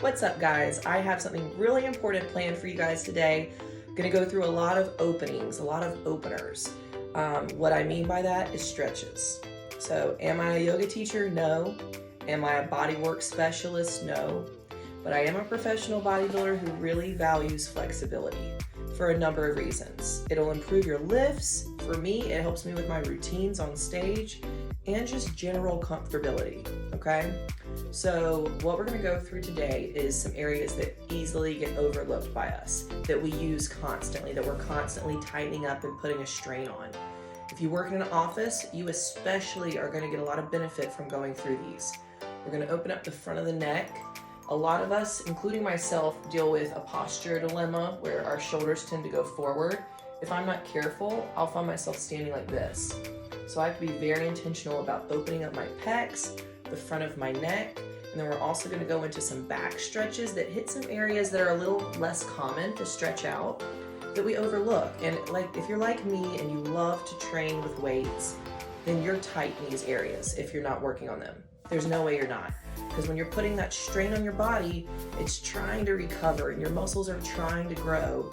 What's up, guys? I have something really important planned for you guys today. I'm gonna go through a lot of openings, a lot of openers. What I mean by that is stretches. So am I a yoga teacher? No. Am I a bodywork specialist? No. But I am a professional bodybuilder who really values flexibility for a number of reasons. It'll improve your lifts. For me, it helps me with my routines on stage and just general comfortability, okay? So what we're gonna go through today is some areas that easily get overlooked by us, that we use constantly, that we're constantly tightening up and putting a strain on. If you work in an office, you especially are gonna get a lot of benefit from going through these. We're gonna open up the front of the neck. A lot of us, including myself, deal with a posture dilemma where our shoulders tend to go forward. If I'm not careful, I'll find myself standing like this. So I have to be very intentional about opening up my pecs, the front of my neck, and then we're also gonna go into some back stretches that hit some areas that are a little less common to stretch out that we overlook. And like, if you're like me and you love to train with weights, then you're tight in these areas if you're not working on them. There's no way you're not. Because when you're putting that strain on your body, it's trying to recover and your muscles are trying to grow,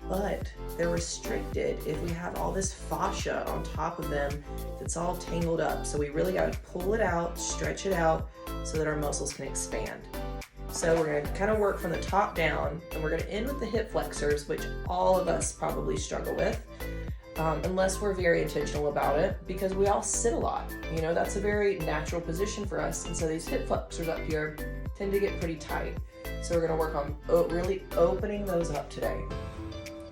but they're restricted if we have all this fascia on top of them that's all tangled up. So we really got to pull it out, stretch it out so that our muscles can expand. So we're going to kind of work from the top down, and we're going to end with the hip flexors, which all of us probably struggle with. Unless we're very intentional about it, because we all sit a lot. You know, that's a very natural position for us. And so these hip flexors up here tend to get pretty tight. So we're gonna work on really opening those up today.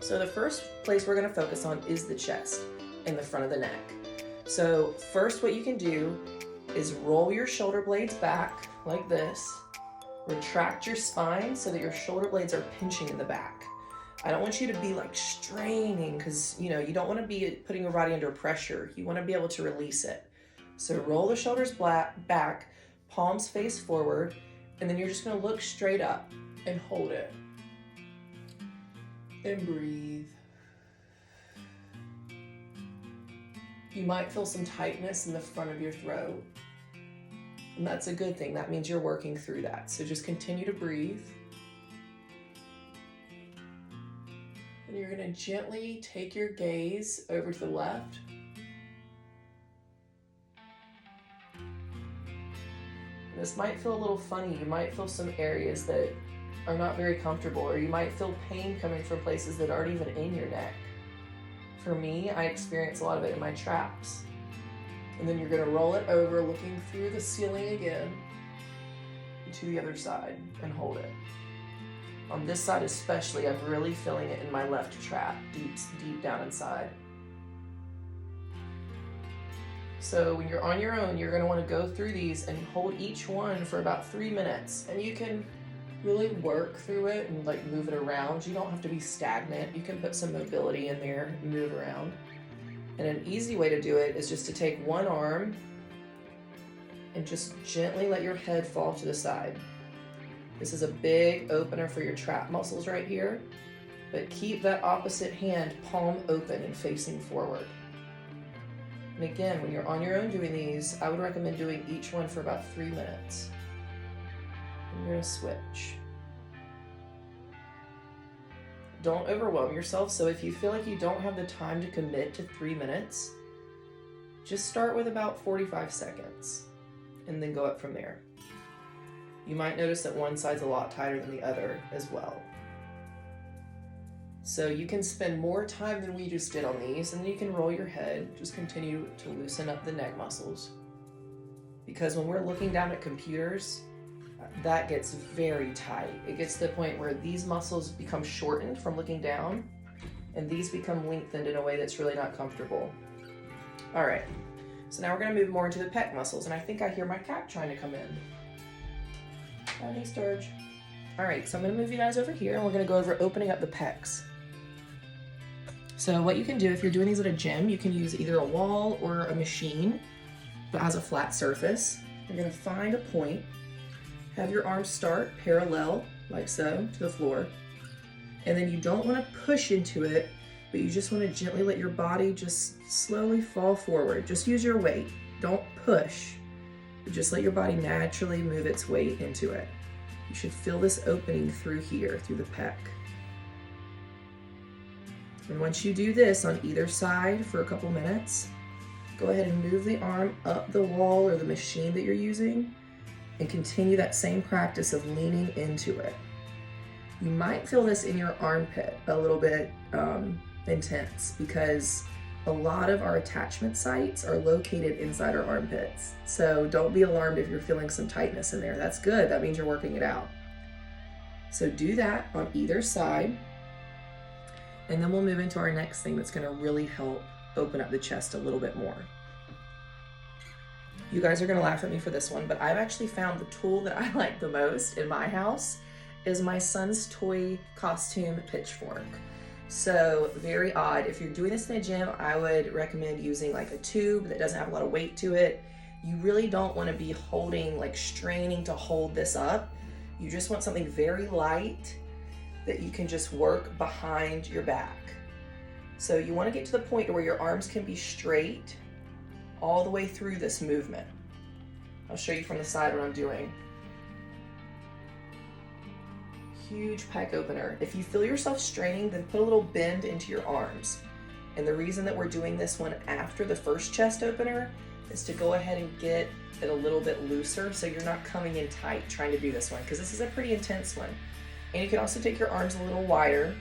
So the first place we're gonna focus on is the chest and the front of the neck. So first, what you can do is roll your shoulder blades back like this, retract your spine so that your shoulder blades are pinching in the back. I don't want you to be like straining, because you don't want to be putting your body under pressure. You want to be able to release it. So roll the shoulders back, palms face forward, and then you're just going to look straight up and hold it. And breathe. You might feel some tightness in the front of your throat. And that's a good thing. That means you're working through that. So just continue to breathe. And you're going to gently take your gaze over to the left. This might feel a little funny. You might feel some areas that are not very comfortable, or you might feel pain coming from places that aren't even in your neck. For me, I experience a lot of it in my traps. And then you're going to roll it over, looking through the ceiling again to the other side, and hold it. On this side especially, I'm really feeling it in my left trap, deep down inside. So when you're on your own, you're going to want to go through these and hold each one for about 3 minutes. And you can really work through it and like move it around. You don't have to be stagnant. You can put some mobility in there and move around. And an easy way to do it is just to take one arm and just gently let your head fall to the side. This is a big opener for your trap muscles right here, but keep that opposite hand palm open and facing forward. And again, when you're on your own doing these, I would recommend doing each one for about 3 minutes. And you're gonna switch. Don't overwhelm yourself. So if you feel like you don't have the time to commit to 3 minutes, just start with about 45 seconds and then go up from there. You might notice that one side's a lot tighter than the other as well. So you can spend more time than we just did on these, and then you can roll your head. Just continue to loosen up the neck muscles. Because when we're looking down at computers, that gets very tight. It gets to the point where these muscles become shortened from looking down, and these become lengthened in a way that's really not comfortable. All right, so now we're gonna move more into the pec muscles, and I think I hear my cat trying to come in. Hey, Sturge. All right, so I'm gonna move you guys over here, and we're gonna go over opening up the pecs. So what you can do if you're doing these at a gym, you can use either a wall or a machine that has a flat surface. You're gonna find a point, have your arms start parallel, like so, to the floor. And then you don't wanna push into it, but you just wanna gently let your body just slowly fall forward. Just use your weight, don't push. Just let your body naturally move its weight into it. You should feel this opening through here, through the pec. And once you do this on either side for a couple minutes, go ahead and move the arm up the wall or the machine that you're using and continue that same practice of leaning into it. You might feel this in your armpit a little bit intense because a lot of our attachment sites are located inside our armpits. So don't be alarmed if you're feeling some tightness in there. That's good. That means you're working it out. So do that on either side. And then we'll move into our next thing that's going to really help open up the chest a little bit more. You guys are going to laugh at me for this one, but I've actually found the tool that I like the most in my house is my son's toy costume pitchfork. So very odd. If you're doing this in a gym, I would recommend using like a tube that doesn't have a lot of weight to it. You really don't want to be holding, like straining to hold this up. You just want something very light that you can just work behind your back. So you want to get to the point where your arms can be straight all the way through this movement. I'll show you from the side what I'm doing. Huge pec opener. If you feel yourself straining, then put a little bend into your arms. And the reason that we're doing this one after the first chest opener is to go ahead and get it a little bit looser so you're not coming in tight trying to do this one, because this is a pretty intense one. And you can also take your arms a little wider.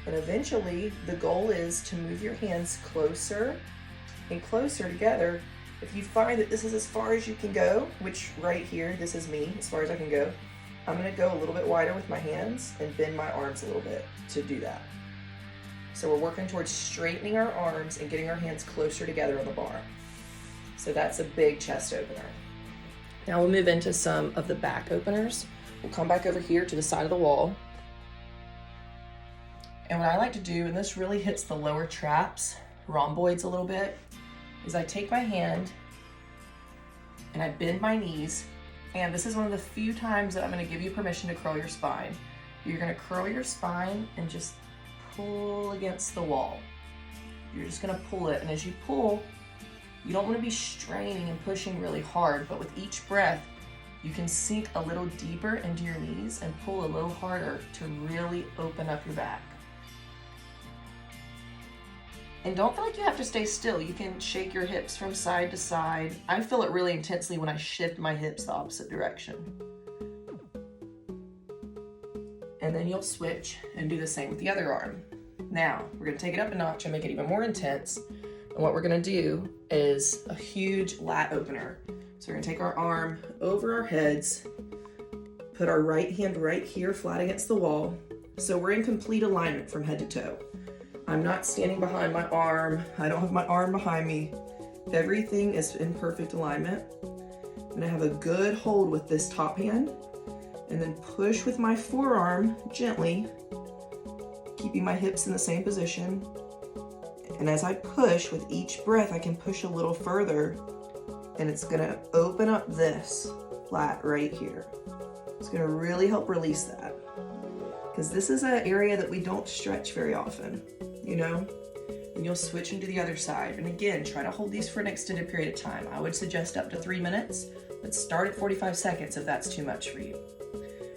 And eventually the goal is to move your hands closer and closer together. If you find that this is as far as you can go, which right here, this is me, as far as I can go, I'm gonna go a little bit wider with my hands and bend my arms a little bit to do that. So we're working towards straightening our arms and getting our hands closer together on the bar. So that's a big chest opener. Now we'll move into some of the back openers. We'll come back over here to the side of the wall. And what I like to do, and this really hits the lower traps, rhomboids a little bit, is I take my hand and I bend my knees. And this is one of the few times that I'm going to give you permission to curl your spine. You're going to curl your spine and just pull against the wall. You're just going to pull it. And as you pull, you don't want to be straining and pushing really hard, but with each breath, you can sink a little deeper into your knees and pull a little harder to really open up your back. And don't feel like you have to stay still. You can shake your hips from side to side. I feel it really intensely when I shift my hips the opposite direction. And then you'll switch and do the same with the other arm. Now, we're gonna take it up a notch and make it even more intense. And what we're gonna do is a huge lat opener. So we're gonna take our arm over our heads, put our right hand right here flat against the wall. So we're in complete alignment from head to toe. I'm not standing behind my arm. I don't have my arm behind me. Everything is in perfect alignment. I'm gonna have a good hold with this top hand and then push with my forearm gently, keeping my hips in the same position. And as I push with each breath, I can push a little further and it's gonna open up this flat right here. It's gonna really help release that, because this is an area that we don't stretch very often. You know, and you'll switch into the other side. And again, try to hold these for an extended period of time. I would suggest up to 3 minutes, but start at 45 seconds if that's too much for you.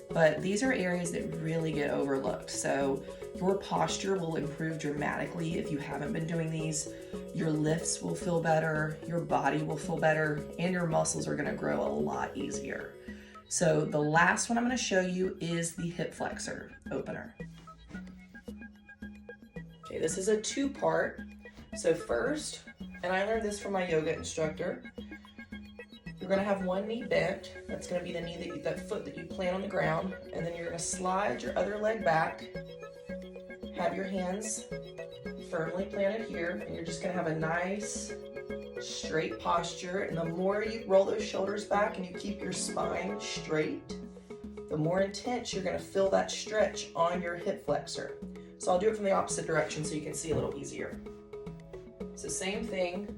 But these are areas that really get overlooked. So your posture will improve dramatically if you haven't been doing these. Your lifts will feel better, your body will feel better, and your muscles are gonna grow a lot easier. So the last one I'm gonna show you is the hip flexor opener. Okay, this is a two-part. So first, and I learned this from my yoga instructor, you're gonna have one knee bent. That's gonna be the knee that foot that you plant on the ground. And then you're gonna slide your other leg back, have your hands firmly planted here, and you're just gonna have a nice straight posture. And the more you roll those shoulders back and you keep your spine straight, the more intense you're gonna feel that stretch on your hip flexor. So I'll do it from the opposite direction so you can see a little easier. So same thing,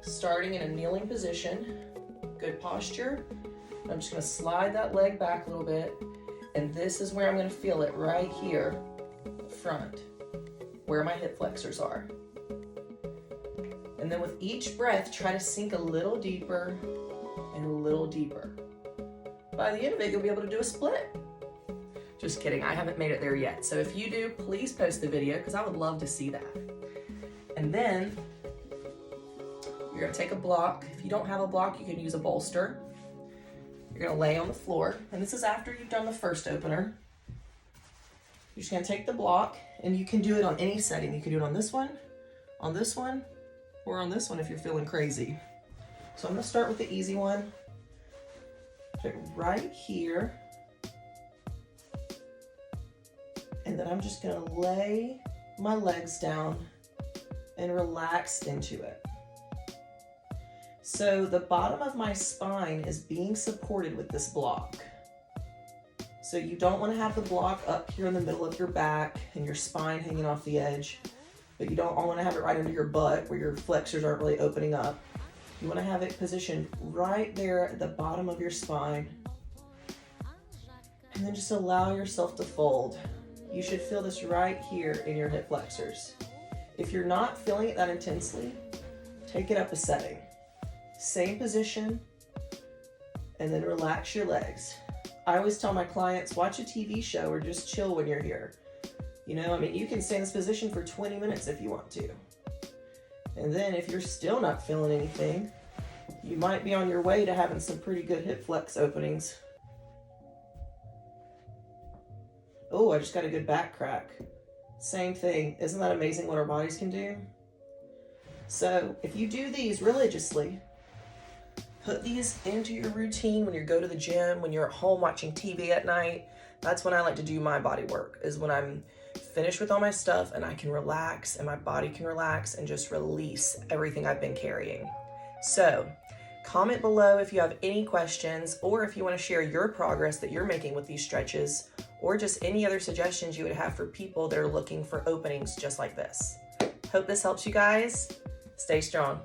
starting in a kneeling position, good posture. I'm just gonna slide that leg back a little bit, and this is where I'm gonna feel it right here, front, where my hip flexors are. And then with each breath, try to sink a little deeper and a little deeper. by the end of it, you'll be able to do a split. Just kidding, I haven't made it there yet. So if you do, please post the video because I would love to see that. And then you're gonna take a block. If you don't have a block, you can use a bolster. You're gonna lay on the floor, and this is after you've done the first opener. You're just gonna take the block, and you can do it on any setting. You can do it on this one, or on this one if you're feeling crazy. So I'm gonna start with the easy one. Put it right here. And then I'm just gonna lay my legs down and relax into it. So the bottom of my spine is being supported with this block. So you don't want to have the block up here in the middle of your back and your spine hanging off the edge, but you don't want to have it right under your butt where your flexors aren't really opening up. You want to have it positioned right there at the bottom of your spine. And then just allow yourself to fold. You should feel this right here in your hip flexors. If you're not feeling it that intensely, take it up a setting. Same position, and then relax your legs. I always tell my clients, watch a TV show or just chill when you're here. You know, I mean, you can stay in this position for 20 minutes if you want to. And then if you're still not feeling anything, you might be on your way to having some pretty good hip flex openings. Oh, I just got a good back crack. Same thing. Isn't that amazing what our bodies can do? So if you do these religiously, put these into your routine when you go to the gym, when you're at home watching TV at night. That's when I like to do my body work, is when I'm finished with all my stuff and I can relax and my body can relax and just release everything I've been carrying. So comment below if you have any questions, or if you want to share your progress that you're making with these stretches, or just any other suggestions you would have for people that are looking for openings just like this. Hope this helps you guys. Stay strong.